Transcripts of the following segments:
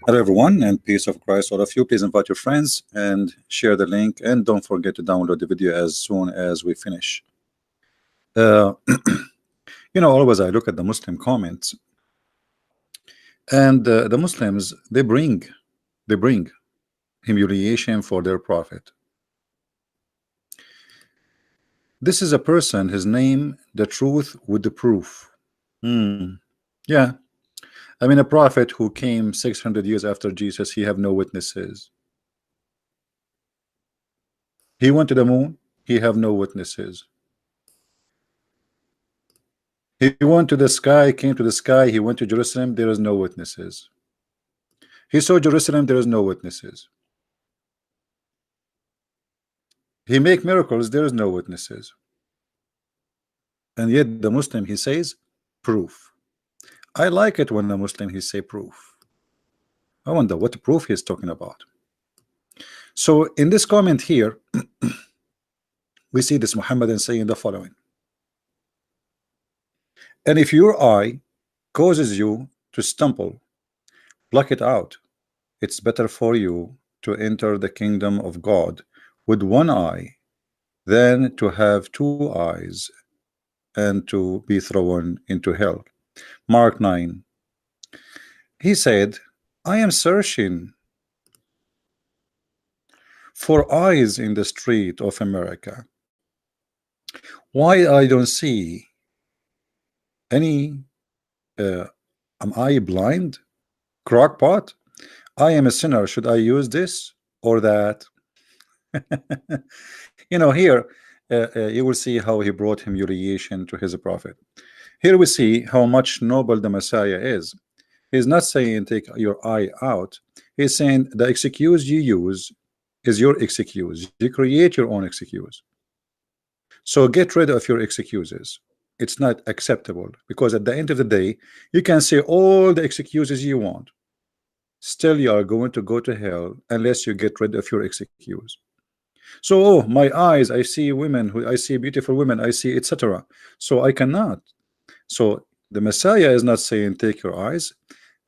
Hello, everyone, and peace of Christ. All of you, please invite your friends and share the link. And don't forget to download the video as soon as we finish. Always I look at the Muslim comments, and the Muslims, they bring humiliation for their prophet. This is a person, his name, the truth with the proof. Yeah, I mean, a prophet who came 600 years after Jesus, he have no witnesses. He went to the moon, he have no witnesses. He went to the sky, came to the sky, he went to Jerusalem, there is no witnesses. He saw Jerusalem, there is no witnesses. He make miracles, there is no witnesses. And yet the Muslim, he says proof. I like it when the Muslim, he say proof. I wonder what proof he's talking about. So in this comment here, we see this Muhammadan saying the following: and if your eye causes you to stumble, pluck it out. It's better for you to enter the kingdom of God with one eye than to have two eyes and to be thrown into hell. Mark 9. He said, I am searching for eyes in the street of America. Why I don't see any? Am I blind? Crockpot? I am a sinner. Should I use this or that? Here you will see how he brought humiliation to his prophet. Here we see how much noble the Messiah is. He's not saying take your eye out. He's saying the excuse you use is your excuse. You create your own excuse. So get rid of your excuses. It's not acceptable, because at the end of the day, you can say all the excuses you want. Still, you are going to go to hell unless you get rid of your excuse. So, oh, my eyes, I see women, I see beautiful women, I see etc. So I cannot. So the Messiah is not saying take your eyes.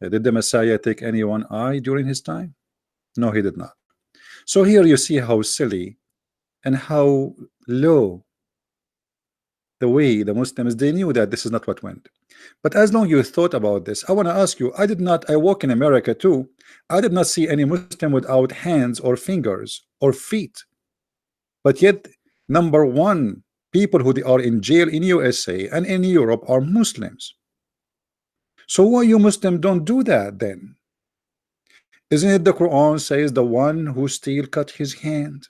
Did the Messiah take any one eye during his time? No, he did not. So here you see how silly and how low the way the Muslims, they knew that this is not what went. But as long as you thought about this, I want to ask you, I walk in America too. I did not see any Muslim without hands or fingers or feet. But yet, number one, people who are in jail in USA and in Europe are Muslims. So why you Muslim don't do that then? Isn't it the Quran says the one who still cut his hand?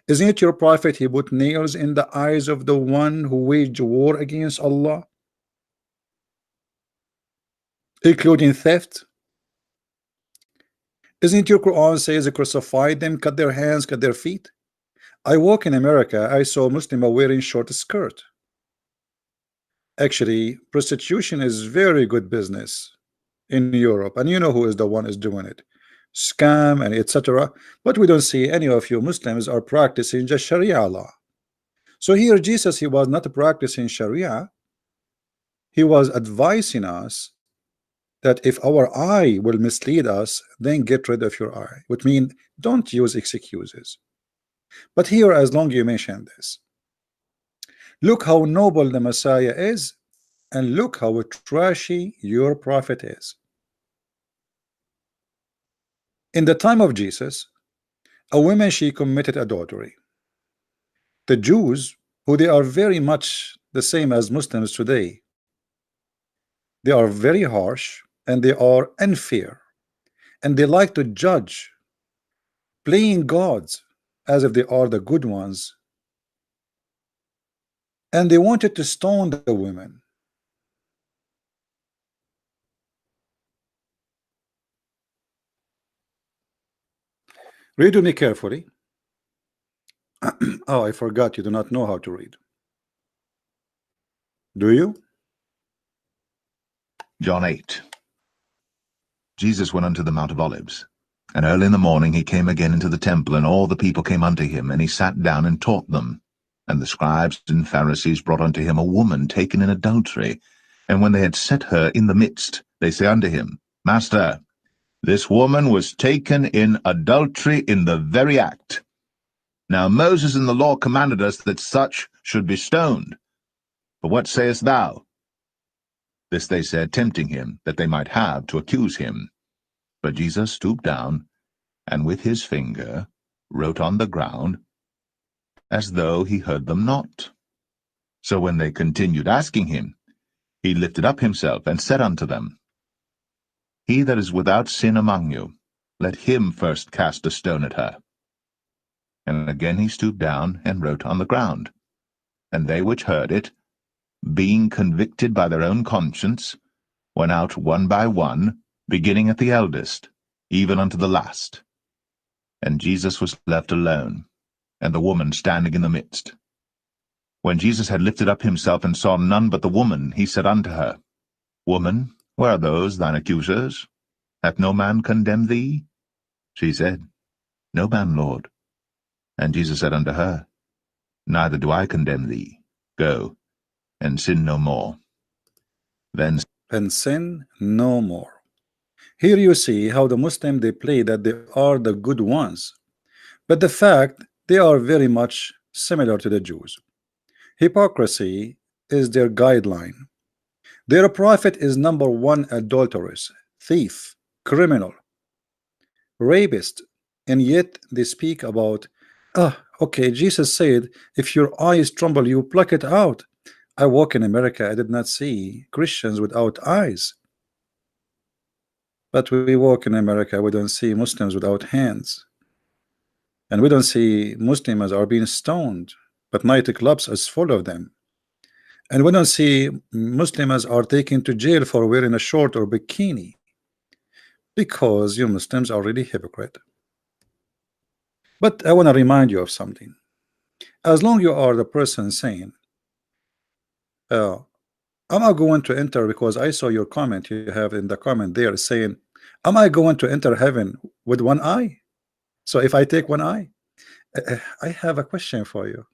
Isn't it your prophet, he put nails in the eyes of the one who waged war against Allah, including theft? Isn't your Quran says crucify them, cut their hands, cut their feet? I walk in America, I saw Muslim wearing short skirt. Actually, prostitution is very good business in Europe, and you know who is the one is doing it. Scam and etc. But we don't see any of you Muslims are practicing just Sharia law. So here Jesus, he was not practicing Sharia. He was advising us that if our eye will mislead us, then get rid of your eye, which means don't use excuses. But here, as long as you mention this, look how noble the Messiah is, and look how trashy your prophet is. In the time of Jesus, a woman, she committed adultery. The Jews, who they are very much the same as Muslims today, they are very harsh and they are unfair, and they like to judge, playing gods as if they are the good ones, and they wanted to stone the women. Read with me carefully. Oh, I forgot, you do not know how to read. Do you? John 8. Jesus went unto the Mount of Olives, and early in the morning he came again into the temple, and all the people came unto him, and he sat down and taught them. And the scribes and Pharisees brought unto him a woman taken in adultery, And when they had set her in the midst, they say unto him, Master, this woman was taken in adultery in the very act. Now Moses in the law commanded us that such should be stoned. But what sayest thou? This they said, tempting him, that they might have to accuse him. But Jesus stooped down, and with his finger wrote on the ground, as though he heard them not. So when they continued asking him, he lifted up himself, and said unto them, He that is without sin among you, let him first cast a stone at her. And again he stooped down, and wrote on the ground. And they which heard it, being convicted by their own conscience, went out one by one, beginning at the eldest, even unto the last. And Jesus was left alone, and the woman standing in the midst. When Jesus had lifted up himself, and saw none but the woman, he said unto her, Woman, where are those thine accusers? Hath no man condemned thee? She said, No man, Lord. And Jesus said unto her, Neither do I condemn thee. Go, and sin no more. Then And sin no more. Here you see how the Muslim, they play that they are the good ones, but the fact they are very much similar to the Jews. Hypocrisy is their guideline. Their prophet is number one adulteress, thief, criminal, rapist, and yet they speak about, okay, Jesus said, if your eyes tremble, you pluck it out. I walk in America, I did not see Christians without eyes. But we walk in America, we don't see Muslims without hands. And we don't see Muslims are being stoned, but nightclubs is full of them. And we don't see Muslims are taken to jail for wearing a short or bikini, because you Muslims are really hypocrite. But I want to remind you of something. As long you are the person saying, I'm not going to enter, because I saw your comment you have in the comment there saying, am I going to enter heaven with one eye? So if I take one eye, I have a question for you.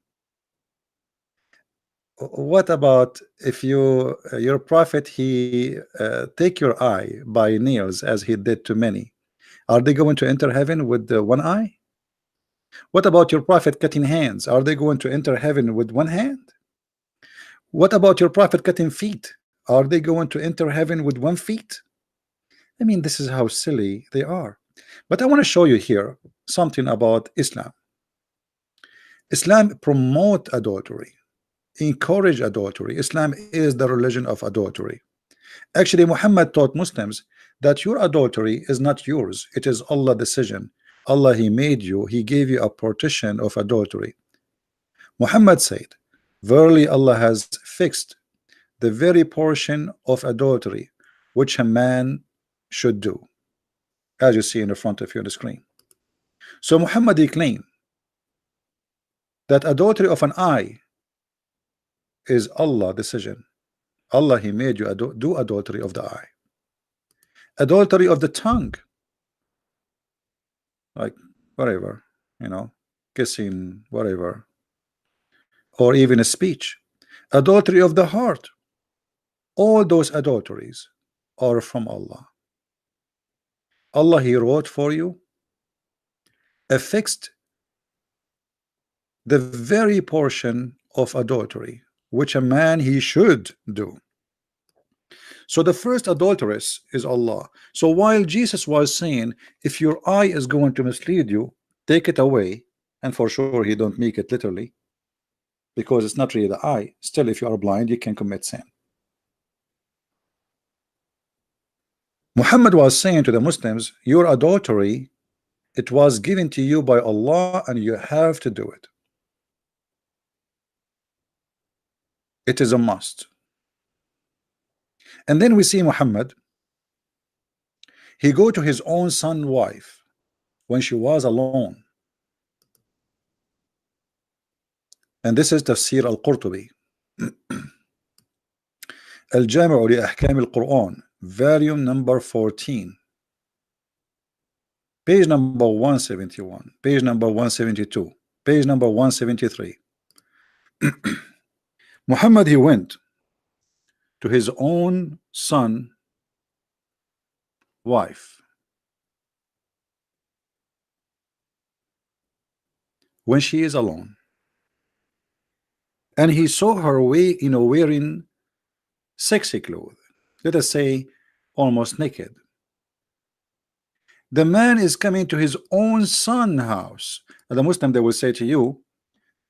What about if you your prophet, he take your eye by nails as he did to many? Are they going to enter heaven with one eye? What about your prophet cutting hands? Are they going to enter heaven with one hand? What about your prophet cutting feet? Are they going to enter heaven with one feet? I mean, this is how silly they are. But I want to show you here something about Islam. Islam promote adultery, encourage adultery. Islam is the religion of adultery. Actually, Muhammad taught Muslims that your adultery is not yours, it is Allah's decision. Allah, he made you, he gave you a partition of adultery. Muhammad said, verily Allah has fixed the very portion of adultery which a man should do, as you see in the front of you on the screen. So Muhammad, he claimed that adultery of an eye is Allah's decision. Allah, he made you do adultery of the eye. Adultery of the tongue, like whatever, you know, kissing, whatever, or even a speech. Adultery of the heart, all those adulteries are from Allah. Allah, he wrote for you, affixed the very portion of adultery which a man he should do. So the first adulteress is Allah. So while Jesus was saying, if your eye is going to mislead you, take it away, and for sure he don't make it literally, because it's not really the eye. Still, if you are blind, you can commit sin. Muhammad was saying to the Muslims, your adultery, it was given to you by Allah, and you have to do it. It is a must. And then we see Muhammad, he go to his own son's wife when she was alone. And this is Tafsir al-Qurtubi, Al-Jami'u li Ahkam al-Quran, volume number 14, page number 171, page number 172, page number 173. Muhammad, he went to his own son wife when she is alone, and he saw her wearing sexy clothes, let us say almost naked. The man is coming to his own son house. And the Muslim, they will say to you,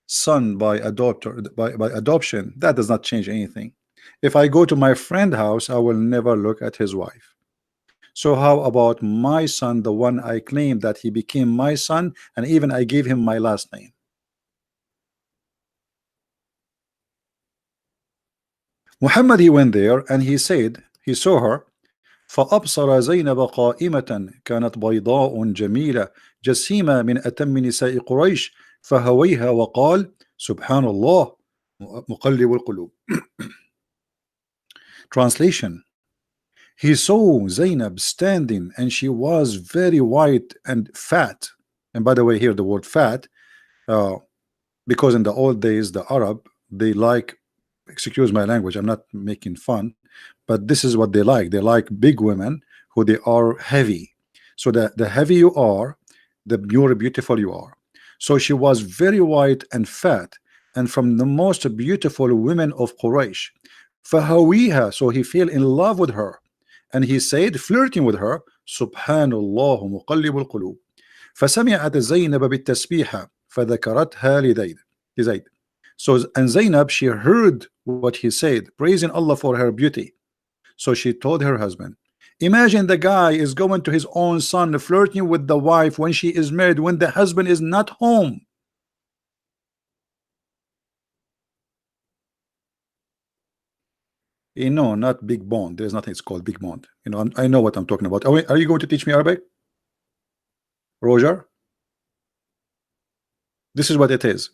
son by by adoption, that does not change anything. If I go to my friend house, I will never look at his wife. So how about my son, the one I claim that he became my son, and even I gave him my last name? Muhammad, he went there and he said he saw her. فأبصر زينب قائمة كانت بيضاء جميلة جسيمة من أتم نساء قريش فهويها وقال سبحان الله مقلب القلوب. Translation: he saw Zainab standing and she was very white and fat. And by the way, here the word fat, uh, because in the old days the Arab, they like, excuse my language, I'm not making fun, but this is what they like big women who they are heavy. So the heavy you are, the more beautiful you are. So she was very white and fat, and from the most beautiful women of Quraysh. فهويها, so he fell in love with her, and he said, flirting with her, Subhanallah مقلب القلوب. فسمعت زينب بالتسبيحة فذكرتها لزيد. So, and Zainab, she heard what he said, praising Allah for her beauty. So she told her husband, imagine the guy is going to his own son, flirting with the wife when she is married, when the husband is not home. You know, not big bond. There's nothing it's called big bond. You know, I know what I'm talking about. Are you going to teach me Arabic, Roger? This is what it is.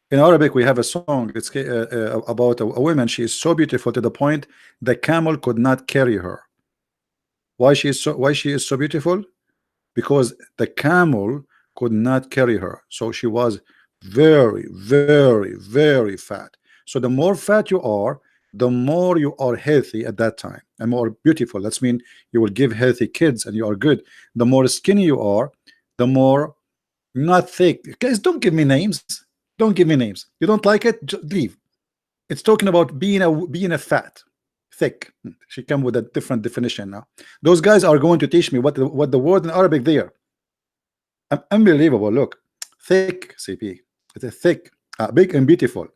In Arabic, we have a song. It's about a woman. She is so beautiful to the point the camel could not carry her. Why she is so beautiful? Because the camel could not carry her. So she was very, very, very fat. So the more fat you are, the more you are healthy at that time and more beautiful. That's mean you will give healthy kids and you are good. The more skinny you are, the more not thick. Guys, don't give me names. Don't give me names. You don't like it? Just leave. It's talking about being a fat, thick. She come with a different definition now. Those guys are going to teach me what the word in Arabic there. Unbelievable. Look, thick, CP. It's a thick, big and beautiful.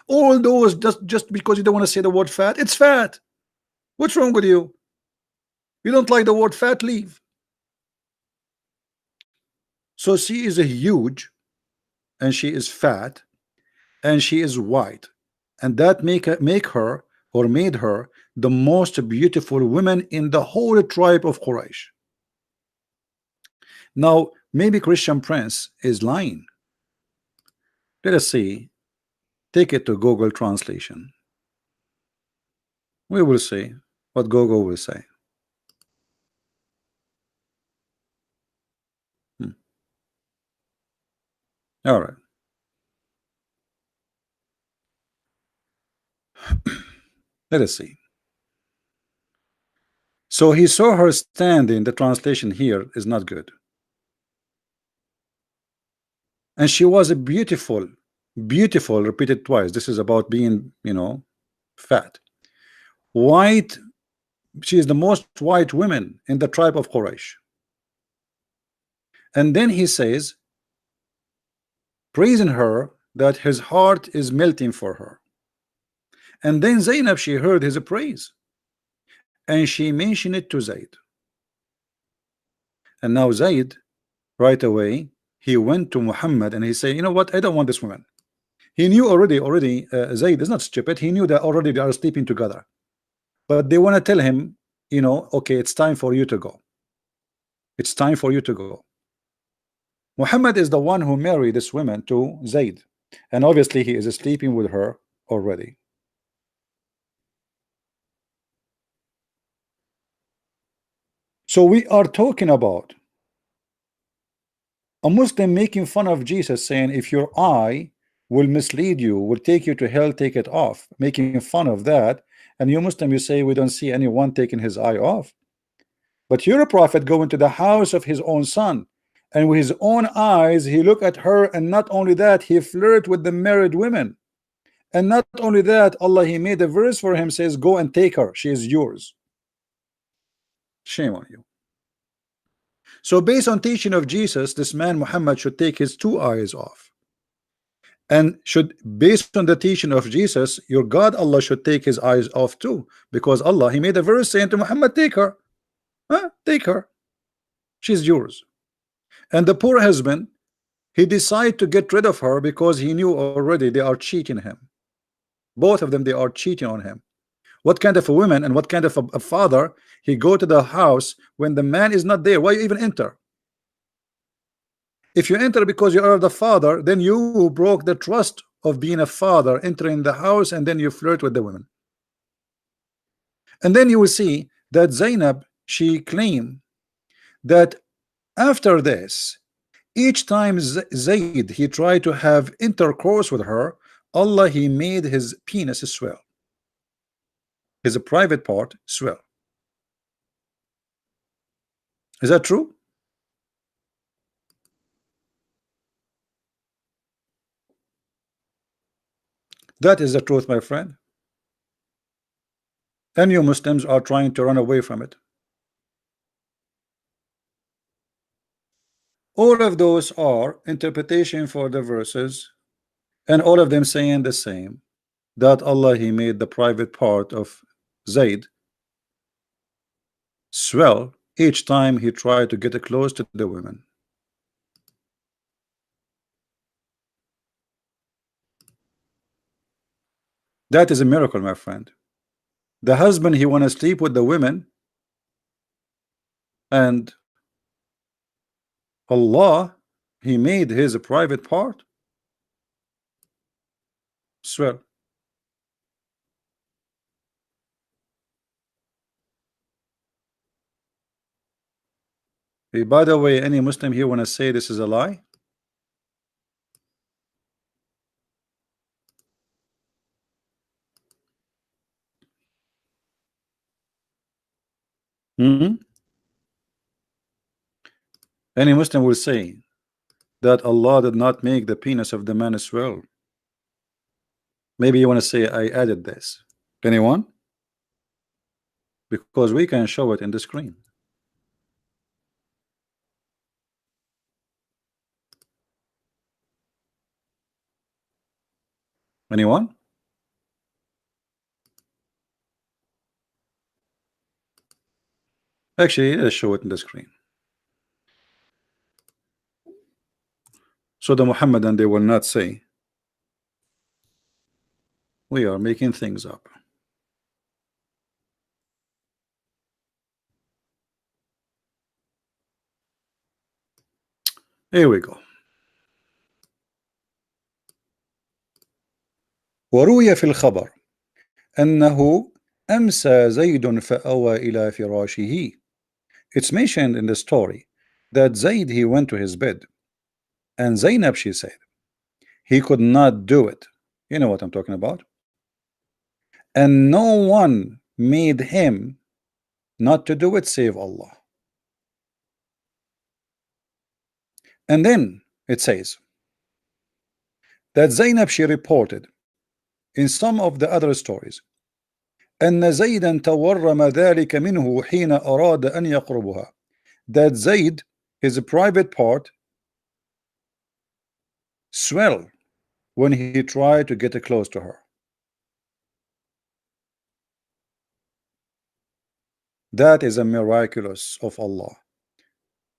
All those just because you don't want to say the word fat. It's fat. What's wrong with you? You don't like the word fat? Leave. So she is a huge, and she is fat, and she is white, and that make her or made her the most beautiful woman in the whole tribe of Quraysh. Now maybe Christian Prince is lying. Let us see. Take it to Google translation. We will see what Google will say. All right. Let us see. So he saw her standing. The translation here is not good. And she was a beautiful, beautiful, repeated twice. This is about being, you know, fat. White, she is the most white woman in the tribe of Quraysh. And then he says, praising her that his heart is melting for her. And then Zainab, she heard his praise and she mentioned it to Zaid. And now Zaid, right away, he went to Muhammad and he said, you know what, I don't want this woman. He knew already Zaid is not stupid. He knew that already they are sleeping together, but they want to tell him, you know, okay, it's time for you to go. It's time for you to go. Muhammad is the one who married this woman to Zaid, and obviously he is sleeping with her already. So we are talking about a Muslim making fun of Jesus, saying if your eye will mislead you, will take you to hell, take it off, making fun of that. And you Muslim, you say we don't see anyone taking his eye off. But your prophet go into the house of his own son, and with his own eyes he look at her, and not only that, he flirt with the married women. And not only that, Allah, he made a verse for him, says, go and take her, she is yours. Shame on you. So based on teaching of Jesus, this man Muhammad should take his two eyes off. And should, based on the teaching of Jesus, your God Allah should take his eyes off too, because Allah, he made a verse saying to Muhammad, take her, take her, she's yours. And the poor husband, he decided to get rid of her because he knew already they are cheating him. Both of them, they are cheating on him. What kind of a woman and what kind of a father, he go to the house when the man is not there? Why you even enter? If you enter because you are the father, then you broke the trust of being a father, entering the house, and then you flirt with the women. And then you will see that Zainab, she claimed that after this, each time Zayd he tried to have intercourse with her, Allah, he made his penis swell, his private part swell. Is that true? That is the truth, my friend. And you Muslims are trying to run away from it. All of those are interpretation for the verses, and all of them saying the same, that Allah, he made the private part of Zayd swell each time he tried to get close to the women. That is a miracle, my friend. The husband, he want to sleep with the women, and Allah, he made his private part swell. Hey, by the way, any Muslim here want to say this is a lie? Any Muslim will say that Allah did not make the penis of the man swell. Maybe you want to say I added this. Anyone? Because we can show it in the screen. Anyone? Actually, let's show it in the screen. So the Muhammadan, they will not say we are making things up. Here we go. وروي في الخبر أنه أمسى زيد فأوى إلى فراشه. It's mentioned in the story that Zayd, he went to his bed, and Zainab, she said he could not do it. You know what I'm talking about. And no one made him not to do it save Allah. And then it says that Zainab, she reported in some of the other stories أن زيدا تورم ذلك منه حين أراد أن يقربها, that Zayd, his private part, swell when he tried to get close to her. That is a miraculous of Allah.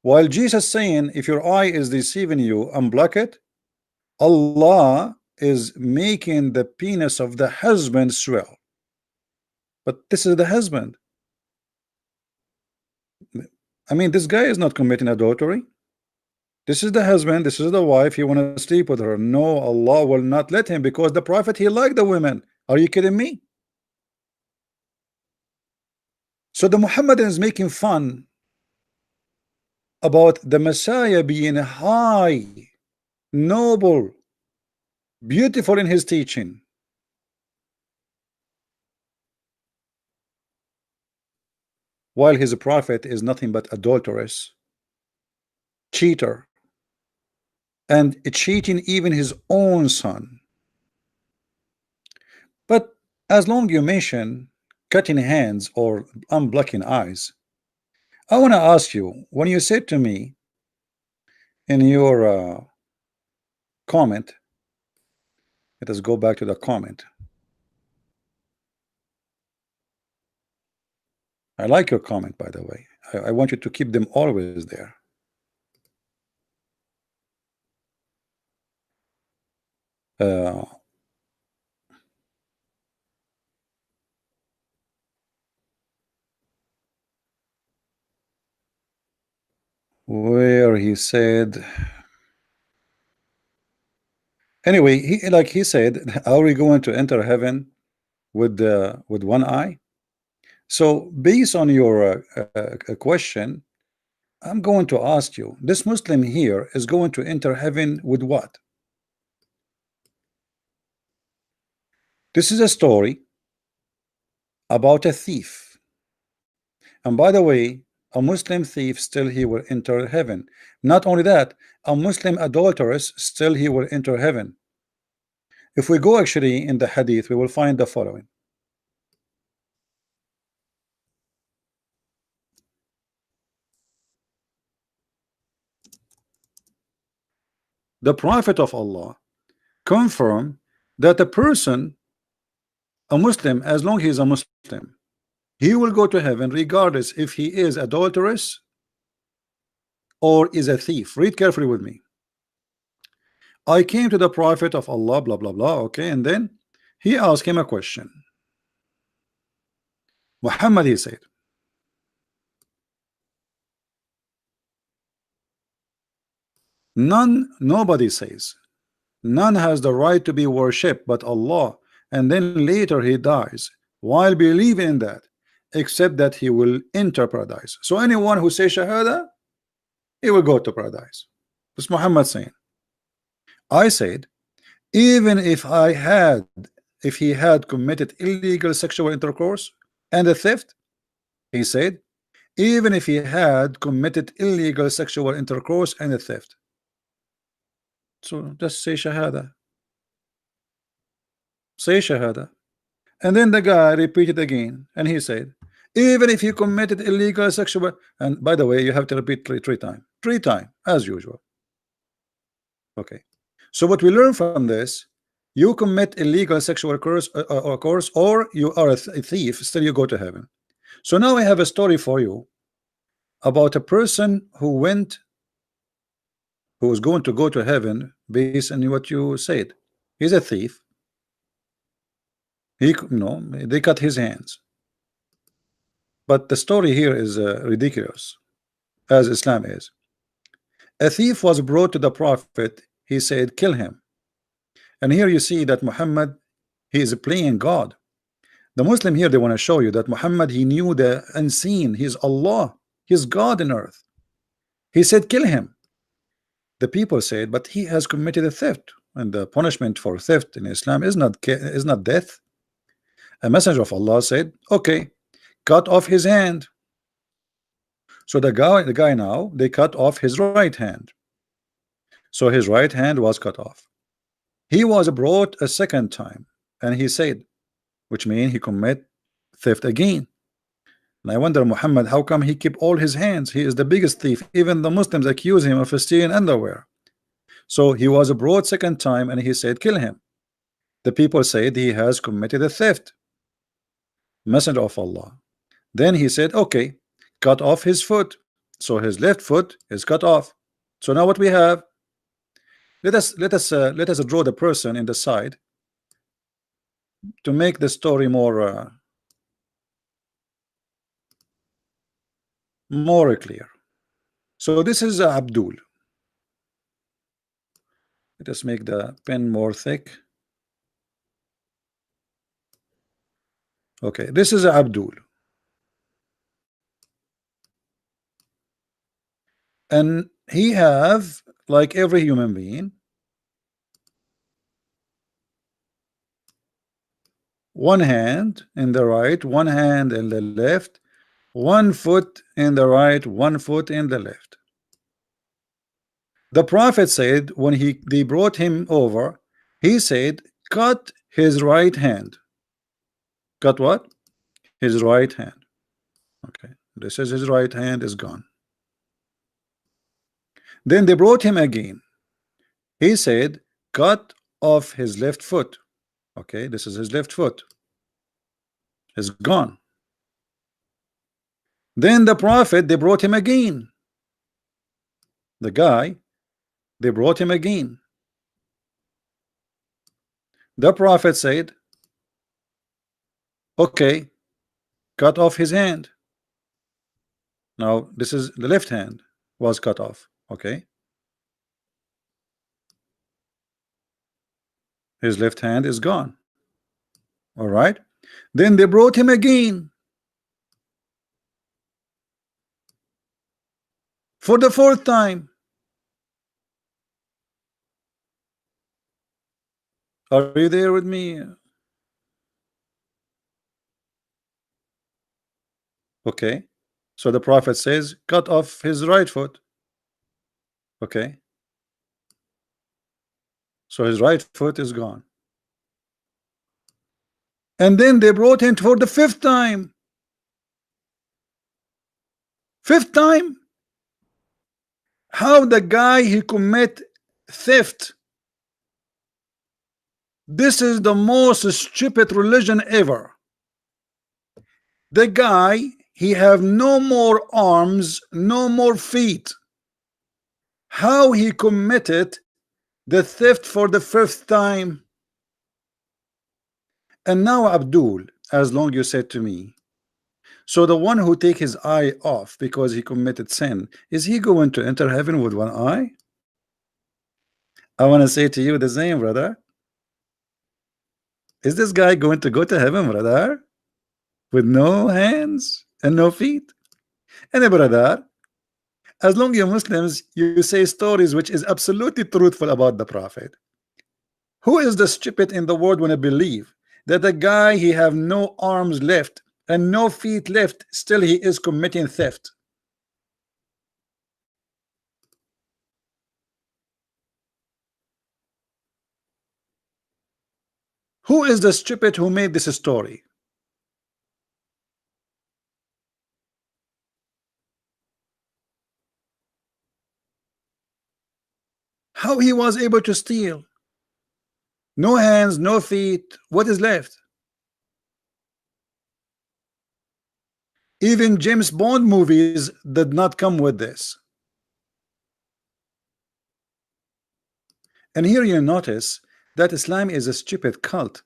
While Jesus saying, if your eye is deceiving you, unblock it, Allah is making the penis of the husband swell. But this is the husband. I mean, this guy is not committing adultery. This is the husband, this is the wife, he want to sleep with her. No, Allah will not let him, because the prophet, he liked the women. Are you kidding me? So the Muhammadan is making fun about the Messiah being high, noble, beautiful in his teaching, while his prophet is nothing but adulterous, cheater, and cheating even his own son. But as long you mention cutting hands or unblocking eyes, I want to ask you, when you said to me in your comment, let us go back to the comment. I like your comment, by the way. I want you to keep them always there. Uh, where he said, anyway, he like he said, are we going to enter heaven with one eye? So based on your question, I'm going to ask you, this Muslim here is going to enter heaven with what? This is a story about a thief. And by the way, a Muslim thief still he will enter heaven. Not only that, a Muslim adulteress still he will enter heaven. If we go actually in the hadith, we will find the following. The Prophet of Allah confirmed that a person, a Muslim, as long he is a Muslim, he will go to heaven regardless if he is adulterous or is a thief. Read carefully with me. I came to the Prophet of Allah, blah blah blah. Okay, and then he asked him a question. Muhammad, he said, nobody says, none has the right to be worshipped but Allah, and then later he dies while believing in that, except that he will enter paradise. So anyone who says Shahada, he will go to paradise. That's Muhammad saying. I said, even if he had committed illegal sexual intercourse and a theft, he said, even if he had committed illegal sexual intercourse and a theft. So just say Shahada. Say Shahada. And then the guy repeated again, and he said, even if he committed illegal sexual, and by the way, you have to repeat three times, as usual. Okay. So what we learn from this, you commit illegal sexual course, or you are a thief, still you go to heaven. So now I have a story for you about a person who was going to go to heaven based on what you said. He's a thief. They cut his hands. But the story here is ridiculous, as Islam is. A thief was brought to the Prophet. He said, kill him. And here you see that Muhammad, he is playing God. The Muslim here, they want to show you that Muhammad, he knew the unseen. He's Allah. He's God in earth. He said, kill him. The people said, but he has committed a theft, and the punishment for theft in Islam is not death. A messenger of Allah said, okay, cut off his hand. So the guy now, they cut off his right hand. So his right hand was cut off. He was brought a second time, and he said, which means he commit theft again. And I wonder, Muhammad, how come he keep all his hands? He is the biggest thief. Even the Muslims accuse him of stealing underwear. So he was brought second time, and he said, kill him. The people said he has committed a theft. Messenger of Allah. Then he said, okay, cut off his foot. So his left foot is cut off. So now what we have? Let us draw the person in the side to make the story more clear. So this is Abdul. Let us make the pen more thick. Okay, this is Abdul. And he have, like every human being, one hand in the right, one hand in the left, one foot in the right, one foot in the left. The Prophet said when they brought him over, he said, cut his right hand. Cut what? His right hand. Okay, this is his right hand is gone. Then they brought him again. He said, cut off his left foot. Okay, this is his left foot. Is gone. Then the Prophet, they brought him again. The guy, they brought him again. The Prophet said, okay, cut off his hand. Now this is the left hand was cut off. Okay, his left hand is gone. All right, then they brought him again for the fourth time. Are you there with me? Okay, so the Prophet says, cut off his right foot. Okay, so his right foot is gone. And then they brought him for the fifth time. Fifth time? How the guy he commit theft? This is the most stupid religion ever. The guy, he have no more arms, no more feet. How he committed the theft for the fifth time? And now Abdul, as long you said to me, so the one who take his eye off because he committed sin, is he going to enter heaven with one eye? I want to say to you the same, brother. Is this guy going to go to heaven, brother, with no hands and no feet? And brother, as long as you're Muslims, you say stories which is absolutely truthful about the Prophet. Who is the stupid in the world when I believe that the guy he have no arms left and no feet left, still he is committing theft? Who is the stupid who made this story? How he was able to steal? No hands, no feet. What is left? Even James Bond movies did not come with this. And here you notice that Islam is a stupid cult.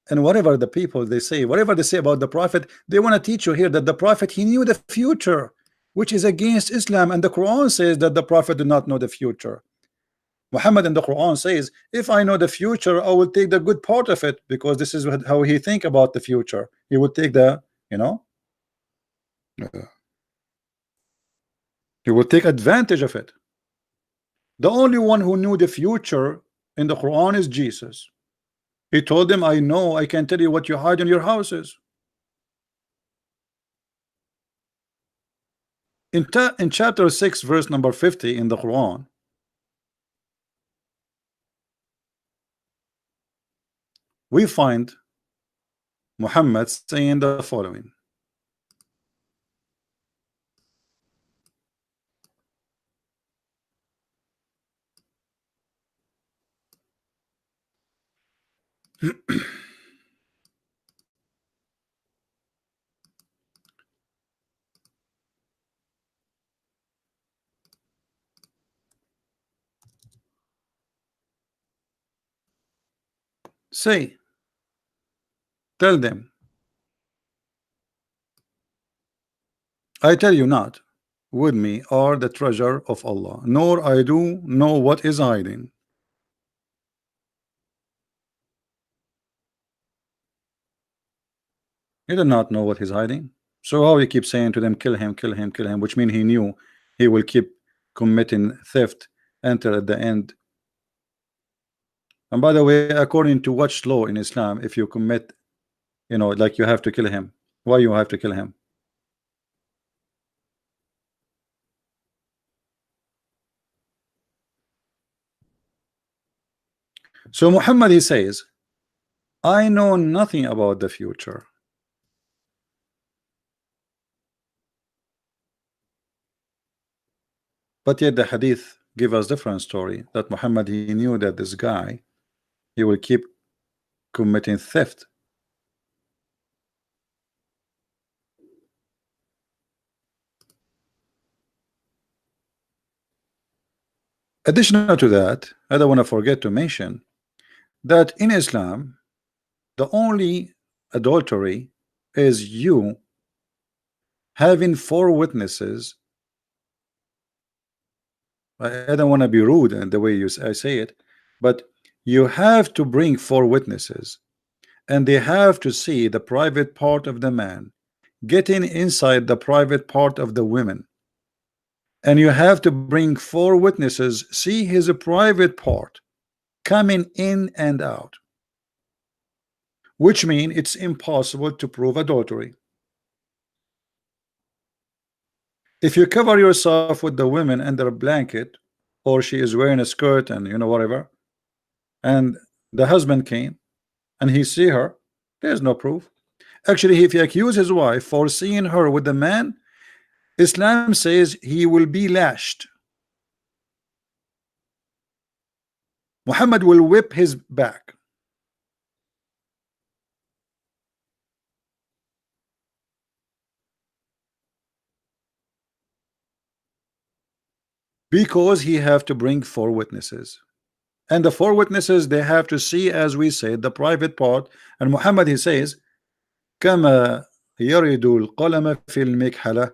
And whatever the people they say, whatever they say about the Prophet, they want to teach you here that the Prophet, he knew the future, which is against Islam. And the Quran says that the Prophet did not know the future. Muhammad in the Quran says, if I know the future, I will take the good part of it, because this is how he think about the future. He would take the, you know, he would take advantage of it. The only one who knew the future in the Quran is Jesus. He told them, I know, I can tell you what you hide in your houses. In chapter 6 verse number 50 in the Quran, we find Muhammad saying the following. Say, tell them, I tell you not, with me are the treasure of Allah, nor I do know what is hiding. He did not know what he's hiding. So how he keeps saying to them, kill him, kill him, kill him, which means he knew he will keep committing theft until at the end. And by the way, according to which law in Islam, if you commit, like you have to kill him. Why you have to kill him? So Muhammad, he says, I know nothing about the future. But yet the hadith give us different story, that Muhammad, he knew that this guy, he will keep committing theft. Additional to that, I don't want to forget to mention that in Islam, the only adultery is you having four witnesses. I don't want to be rude in the way I say it, but you have to bring four witnesses, and they have to see the private part of the man getting inside the private part of the women, and you have to bring four witnesses see his private part coming in and out, which means it's impossible to prove adultery. If you cover yourself with the women under a blanket, or she is wearing a skirt and whatever, and the husband came and he see her, there's no proof. Actually, if he accuse his wife for seeing her with the man, Islam says he will be lashed. Muhammad will whip his back. Because he have to bring four witnesses, and the four witnesses, they have to see, as we said, the private part. And Muhammad, he says, كما يرد القلم في المكحلة,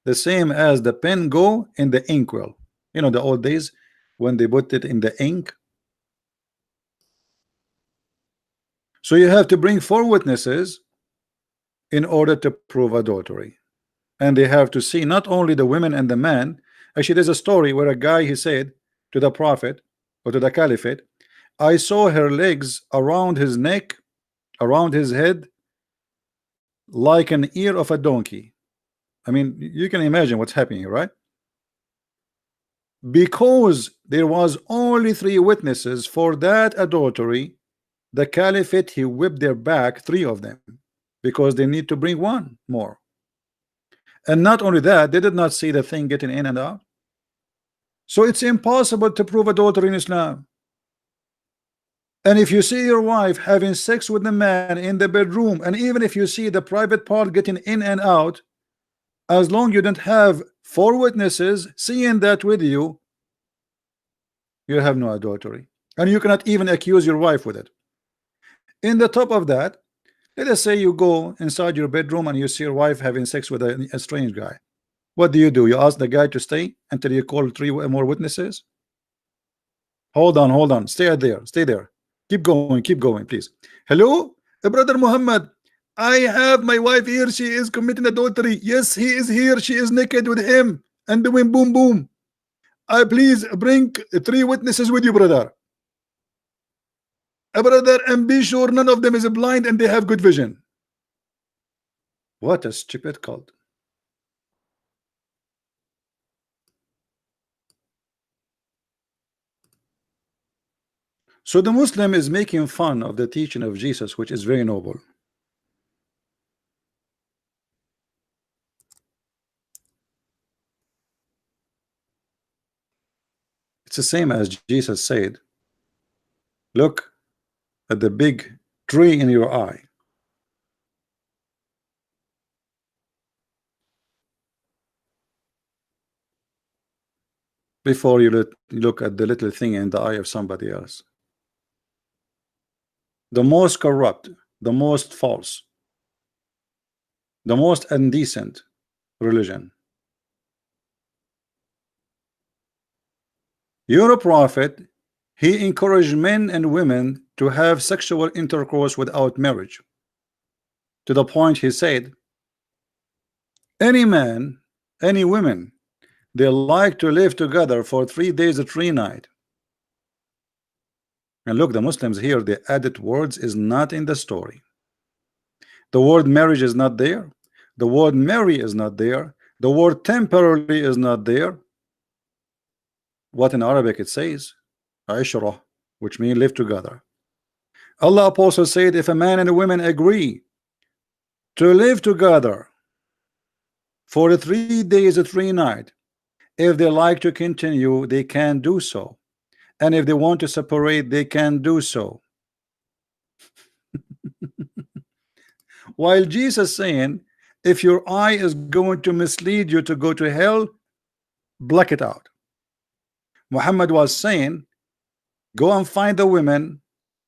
the same as the pen go in the inkwell. The old days when they put it in the ink. So you have to bring four witnesses in order to prove adultery, and they have to see not only the women and the man. Actually, there's a story where a guy, he said to the prophet or to the caliphate, I saw her legs around his neck, around his head, like an ear of a donkey. I mean, you can imagine what's happening, right? Because there was only three witnesses for that adultery, the caliphate, he whipped their back, three of them, because they need to bring one more. And not only that, they did not see the thing getting in and out. So it's impossible to prove adultery in Islam. And if you see your wife having sex with the man in the bedroom, and even if you see the private part getting in and out, as long you don't have four witnesses seeing that with you, you have no adultery, and you cannot even accuse your wife with it. In the top of that, let us say you go inside your bedroom and you see your wife having sex with a strange guy. What do? You ask the guy to stay until you call three more witnesses? Hold on, stay there, keep going, please. Hello, brother Muhammad, I have my wife here, she is committing adultery. Yes, he is here, she is naked with him and doing boom boom. I please bring three witnesses with you, brother, and be sure none of them is blind and they have good vision. What a stupid cult. So the Muslim is making fun of the teaching of Jesus, which is very noble. It's the same as Jesus said, look at the big tree in your eye. Before you look at the little thing in the eye of somebody else. The most corrupt, the most false, the most indecent religion. Your prophet, he encouraged men and women to have sexual intercourse without marriage, to the point he said, any man, any women, they like to live together for 3 days or 3 nights. And look, the Muslims here, the added words is not in the story. The word marriage is not there. The word marry is not there. The word temporarily is not there. What in Arabic it says? Aishra, which means live together. Allah also said if a man and a woman agree to live together for 3 days and 3 nights, if they like to continue, they can do so. And if they want to separate, they can do so. While Jesus saying, if your eye is going to mislead you to go to hell, block it out. Muhammad was saying, go and find the women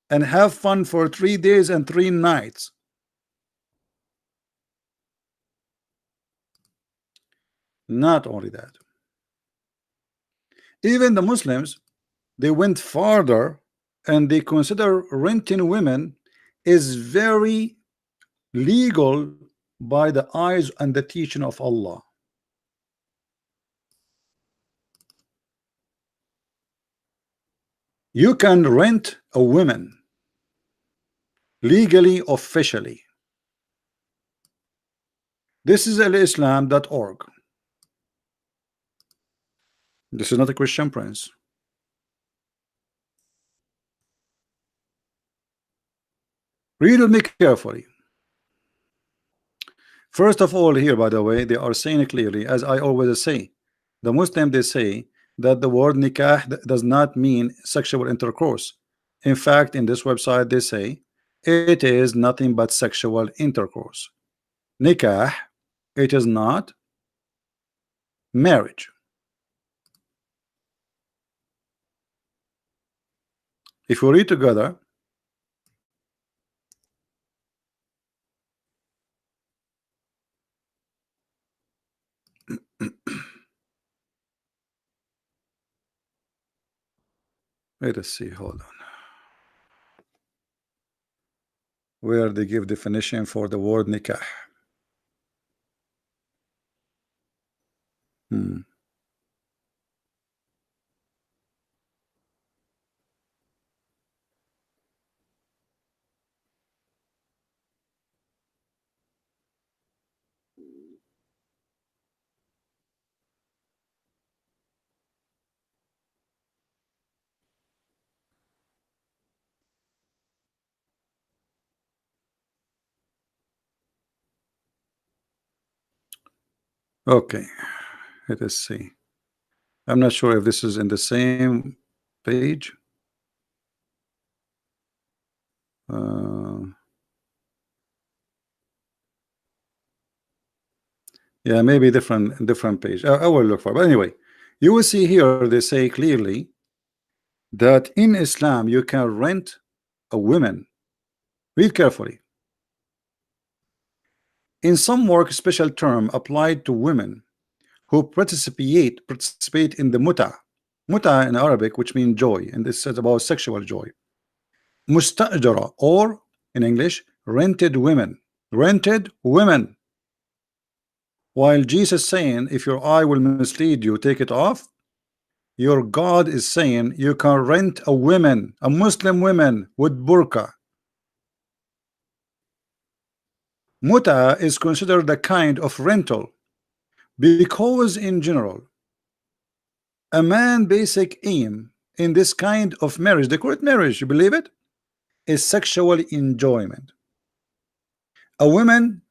and have fun for 3 days and 3 nights. Not only that, even the Muslims, they went farther and they consider renting women is very legal by the eyes and the teaching of Allah. You can rent a woman legally, officially. This is alislam.org. This is not a Christian prince. Read with me carefully. First of all, here, by the way, they are saying clearly, as I always say, the Muslim, they say that the word nikah does not mean sexual intercourse. In fact, in this website, they say it is nothing but sexual intercourse. Nikah, it is not marriage. If we read together, let us see, hold on, where they give definition for the word nikah. Okay, let us see. I'm not sure if this is in the same page. Yeah, maybe different page. I will look for it. But anyway, you will see here they say clearly that in Islam you can rent a woman. Read carefully. In some work, special term applied to women who participate in the muta in Arabic, which means joy, and this is about sexual joy. Mustajara, or in English, rented women. Rented women. While Jesus saying, if your eye will mislead you, take it off. Your God is saying you can rent a woman, a Muslim woman with burqa. Muta is considered a kind of rental because in general a man basic aim in this kind of marriage, they call it marriage, you believe it, is sexual enjoyment. A woman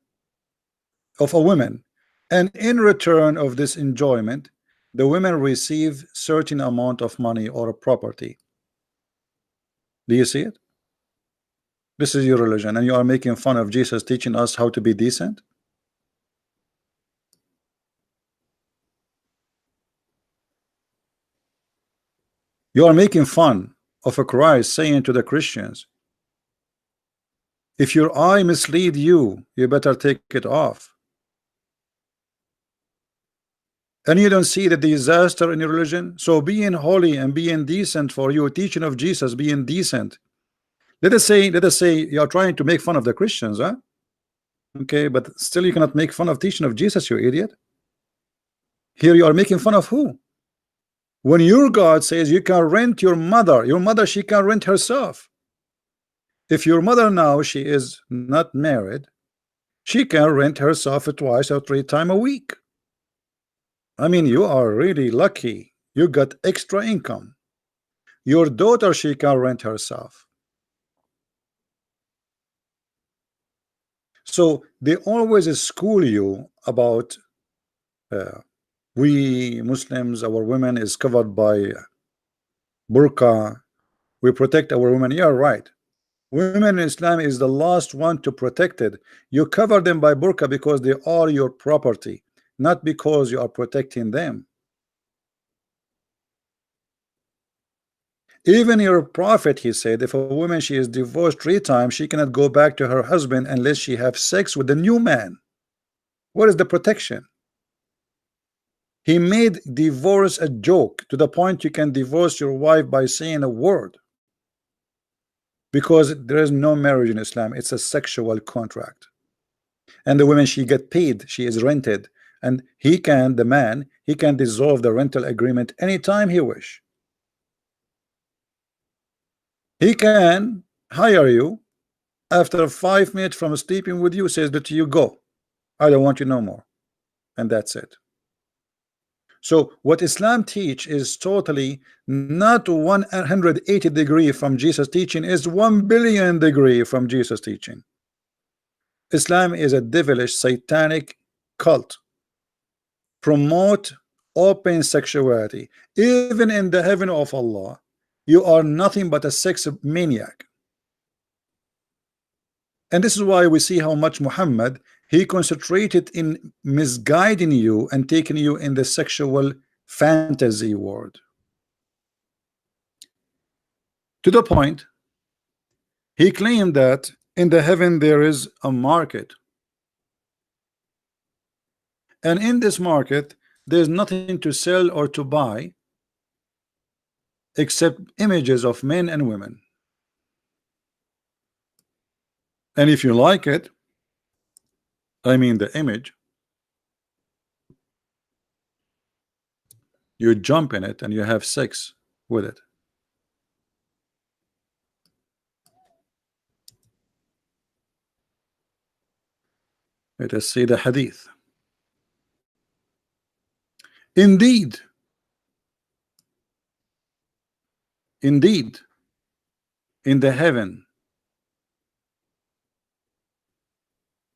of a woman, and in return of this enjoyment the women receive certain amount of money or property. Do you see it? This is your religion and you are making fun of Jesus teaching us how to be decent. You are making fun of a Christ saying to the Christians, if your eye mislead you, you better take it off. And you don't see the disaster in your religion. So being holy and being decent for you, teaching of Jesus, being decent. Let us say you are trying to make fun of the Christians, huh? Okay, but still you cannot make fun of teaching of Jesus, you idiot. Here you are making fun of who? When your God says you can rent your mother she can rent herself. If your mother now she is not married She can rent herself twice or three times a week. I mean, you are really lucky. You got extra income. Your daughter, she can rent herself. So they always school you about uh, we Muslims, our women is covered by burqa. We protect our women. You're right. Women in Islam is the last one to protect it. You cover them by burqa because they are your property, not because you are protecting them. Even your prophet, he said, if a woman she is divorced 3 times, she cannot go back to her husband unless she have sex with the new man. What is the protection? He made divorce a joke to the point you can divorce your wife by saying a word, because there is no marriage in Islam. It's a sexual contract, and the woman she get paid, she is rented, and he can, the man, he can dissolve the rental agreement anytime he wish. He can hire you after 5 minutes from sleeping with you, says that you go, I don't want you no more, and that's it. So what Islam teach is totally not 180 degree from Jesus teaching, is 1 billion degree from Jesus teaching. Islam is a devilish satanic cult, promote open sexuality. Even in the heaven of Allah, you are nothing but a sex maniac. And this is why we see how much Muhammad, he concentrated in misguiding you and taking you in the sexual fantasy world, to the point he claimed that in the heaven there is a market, and in this market there's nothing to sell or to buy except images of men and women. And if you like it, I mean the image, you jump in it and you have sex with it. Let us see the hadith. Indeed, indeed, in the heaven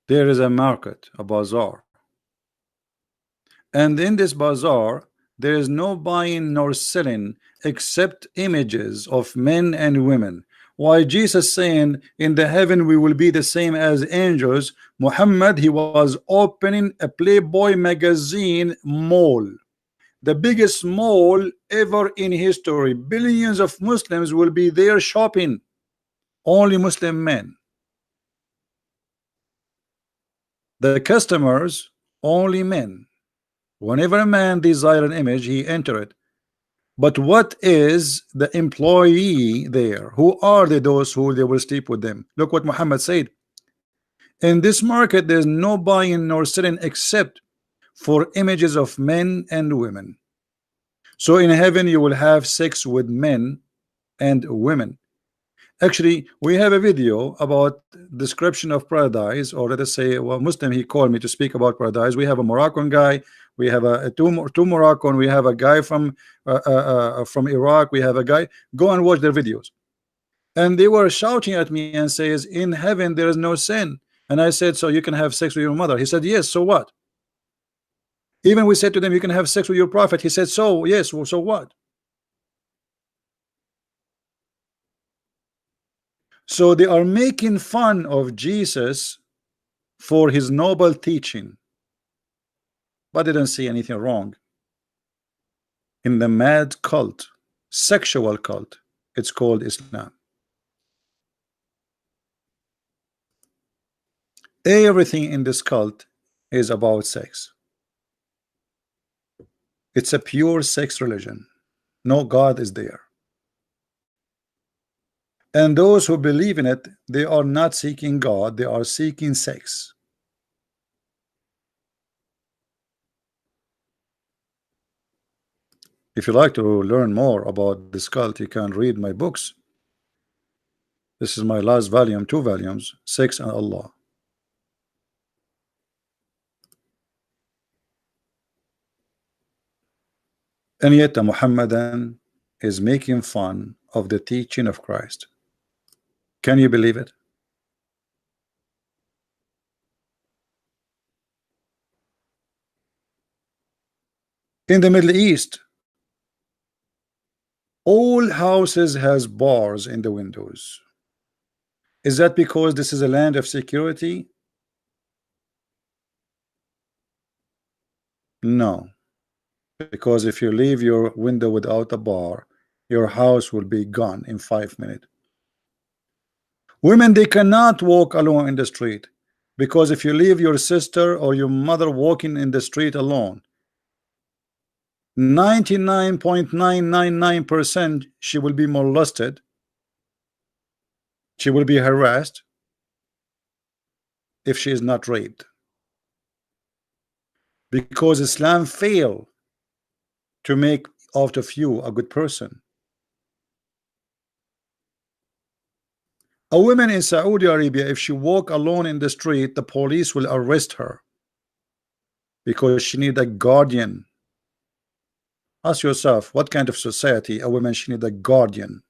there is a market, a bazaar, and in this bazaar there is no buying nor selling except images of men and women. Why Jesus saying in the heaven we will be the same as angels? Muhammad, he was opening a Playboy magazine mall, the biggest mall ever in history. Billions of Muslims will be there shopping, only Muslim men. The customers only men. Whenever a man desire an image, he enter it. But what is the employee there? Who are they, those who they will sleep with them? Look what Muhammad said. In this market, there's no buying nor selling except for images of men and women. So in heaven, you will have sex with men and women. Actually, we have a video about description of paradise, or let us say, well, Muslim, he called me to speak about paradise. We have a Moroccan guy, we have two Moroccan, we have a guy from Iraq, we have a guy. Go and watch their videos. And they were shouting at me and says, in heaven there is no sin. And I said, so you can have sex with your mother? He said, yes, so what? Even we said to them, you can have sex with your prophet. He said, so yes, well, so what? So they are making fun of Jesus for his noble teaching, but they don't see anything wrong in the mad cult, sexual cult. It's called Islam. Everything in this cult is about sex. It's a pure sex religion. No God is there. And those who believe in it, they are not seeking God, they are seeking sex. If you like to learn more about this cult, you can read my books. This is my last volume, 2 volumes, Sex and Allah. And yet a Muhammadan is making fun of the teaching of Christ. Can you believe it? In the Middle East, all houses has bars in the windows. Is that because this is a land of security? No, because if you leave your window without a bar, your house will be gone in 5 minutes. Women, they cannot walk alone in the street, because if you leave your sister or your mother walking in the street alone, 99.999% she will be molested, she will be harassed if she is not raped, because Islam failed to make out of you a good person. A woman in Saudi Arabia, if she walk alone in the street, the police will arrest her because she need a guardian. Ask yourself, what kind of society a woman she need a guardian?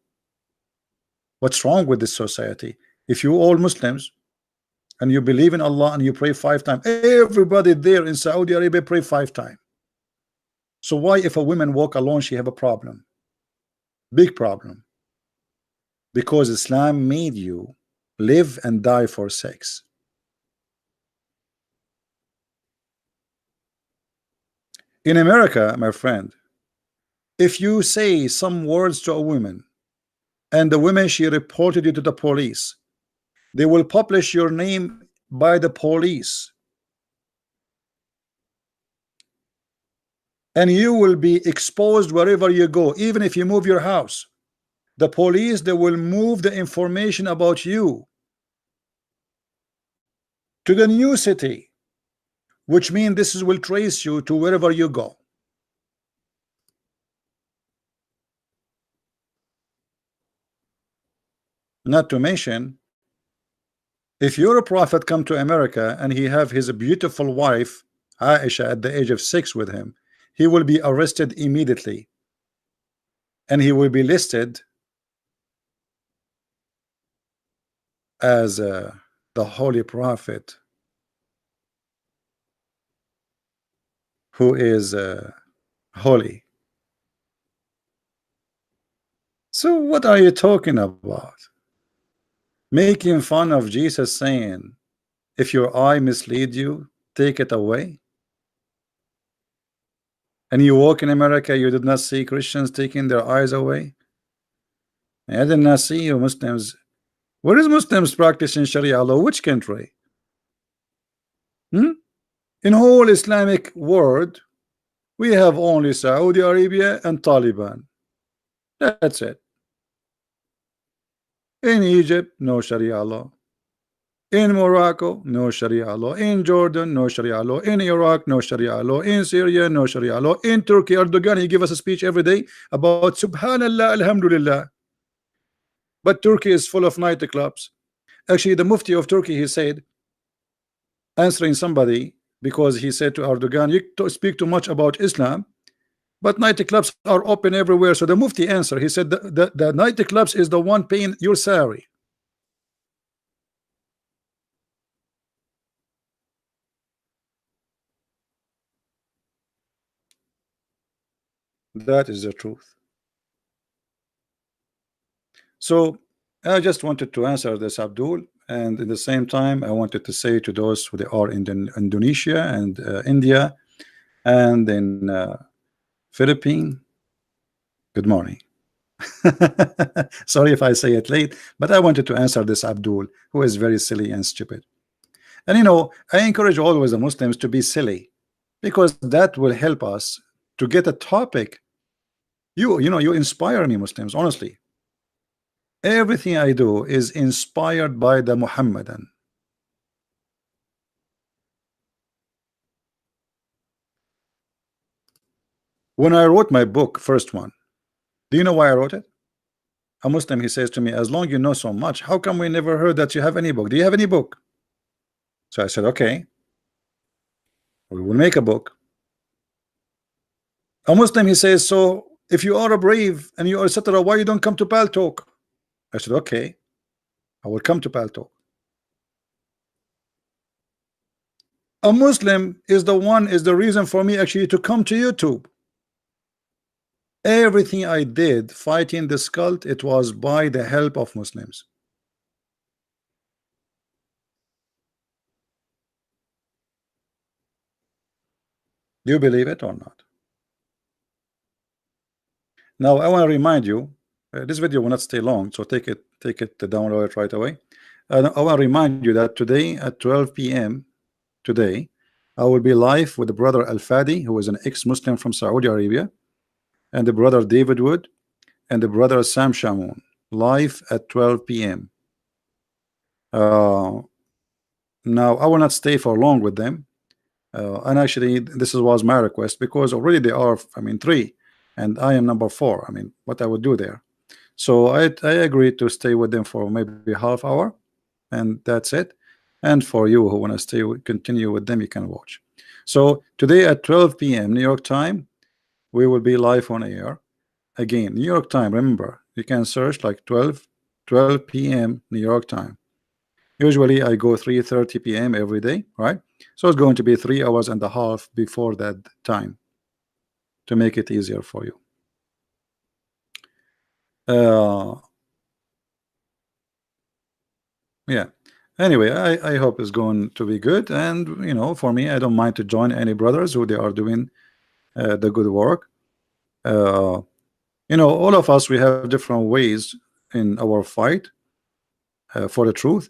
What's wrong with this society? If you all Muslims and you believe in Allah and you pray 5 times, everybody there in Saudi Arabia pray 5 times. So why if a woman walk alone she have a problem? Big problem. Because Islam made you live and die for sex. In America, my friend, if you say some words to a woman and the woman she reported you to the police, they will publish your name by the police and you will be exposed wherever you go. Even if you move your house, the police, they will move the information about you to the new city, which means this will trace you to wherever you go. Not to mention, if your prophet come to America and he have his beautiful wife Aisha at the age of 6 with him, he will be arrested immediately and he will be listed as the holy prophet who is holy. So what are you talking about? Making fun of Jesus, saying if your eye mislead you, take it away. And you walk in America, you did not see Christians taking their eyes away. I did not see you Muslims. Where is Muslims practicing Sharia law? Which country? In whole Islamic world, we have only Saudi Arabia and Taliban. That's it. In Egypt, no Sharia law. In Morocco, no Sharia law. In Jordan, no Sharia law. In Iraq, no Sharia law. In Syria, no Sharia law. In Turkey, Erdogan, he give us a speech every day about Subhanallah, Alhamdulillah. But Turkey is full of nightclubs. Actually, the Mufti of Turkey, he said, answering somebody, because he said to Erdogan, you speak too much about Islam, but nightclubs are open everywhere. So the Mufti answered, he said, the nightclubs is the one paying your salary. That is the truth. So I just wanted to answer this, Abdul, and at the same time I wanted to say to those who are in Indonesia and India and in Philippines, good morning. Sorry if I say it late, but I wanted to answer this Abdul, who is very silly and stupid. And you know, I encourage always the Muslims to be silly, because that will help us to get a topic. You know, you inspire me, Muslims, honestly. Everything I do is inspired by the Muhammadan. When I wrote my book, first one, do you know why I wrote it? A Muslim, he says to me, as long you know so much, how come we never heard that you have any book? Do you have any book? So I said, okay, we will make a book. A Muslim, he says, so if you are a brave and you are etc., why you don't come to Pal Talk? I said, okay, I will come to Pal Talk. A Muslim is the reason for me actually to come to YouTube. Everything I did fighting this cult, it was by the help of Muslims. Do you believe it or not? Now I want to remind you, this video will not stay long, so take it to download it right away. I want to remind you that today at 12 p.m. today, I will be live with the brother Al Fadi, who is an ex-Muslim from Saudi Arabia, and the brother David Wood, and the brother Sam Shamoun, live at 12 p.m. Now I will not stay for long with them, and actually this was my request because already they are, I mean, three, and I am number four. I mean, what I would do there. So I agreed to stay with them for maybe half hour, and that's it. And for you who want to stay, continue with them, you can watch. So today at 12 p.m. New York time, we will be live on air again. New York time. Remember, you can search like 12 p.m. New York time. Usually I go 3:30 p.m. every day, right? So it's going to be 3 hours and a half before that time to make it easier for you. Yeah. Anyway, I hope it's going to be good, and you know, for me, I don't mind to join any brothers who they are doing the good work. You know, all of us, we have different ways in our fight for the truth,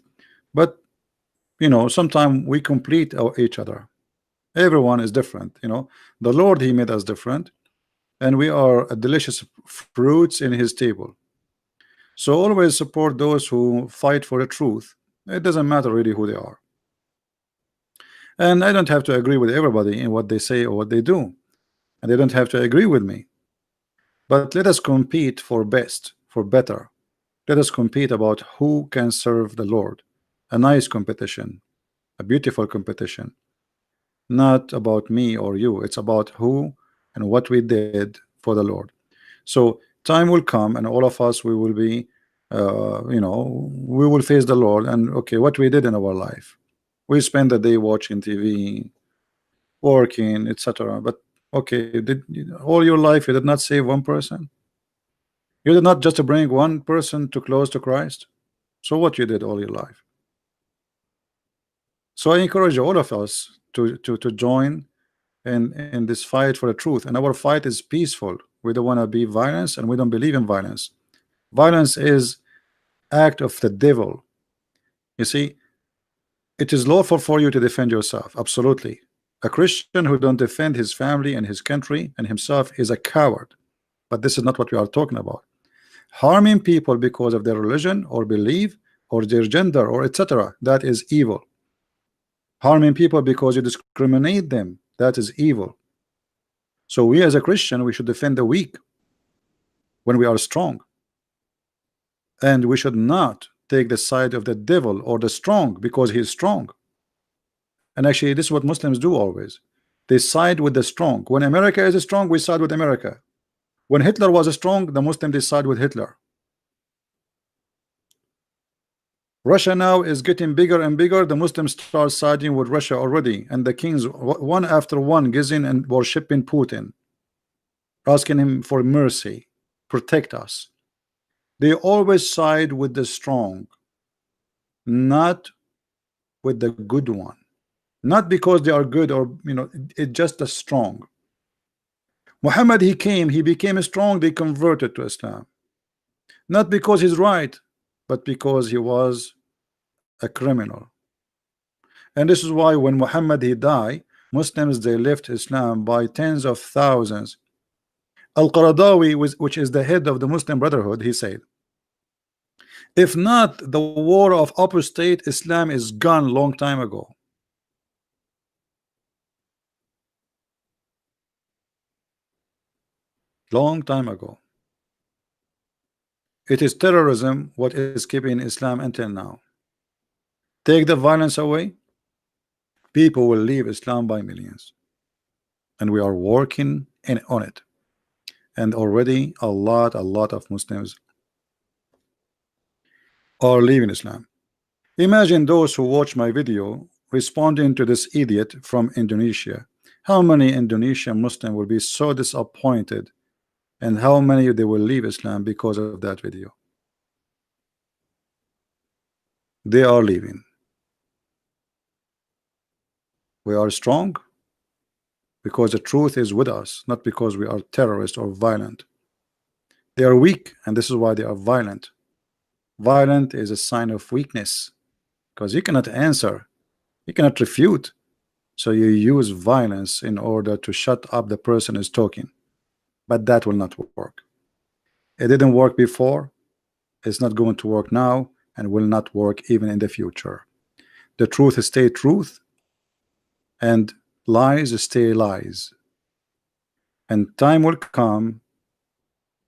but you know, sometimes we complete each other. Everyone is different. You know, the Lord, He made us different, and we are a delicious fruits in His table. So always support those who fight for the truth. It doesn't matter really who they are. And I don't have to agree with everybody in what they say or what they do, and they don't have to agree with me. But let us compete for best, for better. Let us compete about who can serve the Lord. A nice competition, a beautiful competition. Not about me or you. It's about who and what we did for the Lord. So time will come, and all of us, we will be, you know, we will face the Lord. And okay, what we did in our life, we spend the day watching TV, working, etc. But okay, did all your life you did not save one person? You did not just bring one person to close to Christ. So what you did all your life? So I encourage all of us to join in this fight for the truth. And our fight is peaceful. We don't want to be violence, and we don't believe in violence. Violence is act of the devil. You see, it is lawful for you to defend yourself. Absolutely. A Christian who don't defend his family and his country and himself is a coward. But this is not what we are talking about. Harming people because of their religion or belief or their gender or etc., that is evil. Harming people because you discriminate them, that is evil. So we as a Christian, we should defend the weak when we are strong, and we should not take the side of the devil or the strong because he is strong. And actually this is what Muslims do always. They side with the strong. When America is strong, we side with America. When Hitler was strong, the Muslims they side with Hitler. Russia now is getting bigger and bigger. The Muslims start siding with Russia already, and the kings one after one gazing and worshiping Putin, asking him for mercy, protect us. They always side with the strong, not with the good one. Not because they are good, or you know, it's just a strong. Muhammad, he came, he became strong, they converted to Islam. Not because he's right, but because he was a criminal. And this is why when Muhammad he died, Muslims they left Islam by tens of thousands. Al-Qaradawi, which is the head of the Muslim Brotherhood, he said, if not the war of apostate, Islam is gone long time ago. Long time ago. It is terrorism what is keeping Islam until now. Take the violence away, people will leave Islam by millions, and we are working on it. And already a lot of Muslims are leaving Islam. Imagine those who watch my video responding to this idiot from Indonesia. How many Indonesian Muslims will be so disappointed, and how many they will leave Islam because of that video? They are leaving. We are strong because the truth is with us, not because we are terrorists or violent. They are weak, and this is why they are violent. Violent is a sign of weakness, because you cannot answer, you cannot refute, so you use violence in order to shut up the person who is talking. But that will not work. It didn't work before, it's not going to work now, and will not work even in the future. The truth stay truth, and lies stay lies. And time will come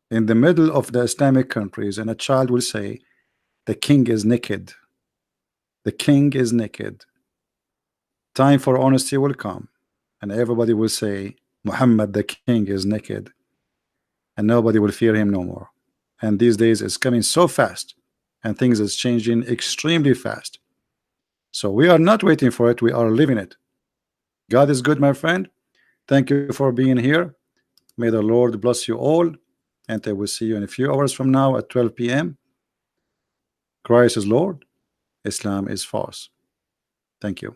in the middle of the Islamic countries, and a child will say, the king is naked. The king is naked. Time for honesty will come, and everybody will say, Muhammad the king is naked, and nobody will fear him no more. And these days it's coming so fast, and things is changing extremely fast. So we are not waiting for it, we are living it. God is good, my friend. Thank you for being here. May the Lord bless you all, and I will see you in a few hours from now at 12 p.m. Christ is Lord, Islam is false. Thank you.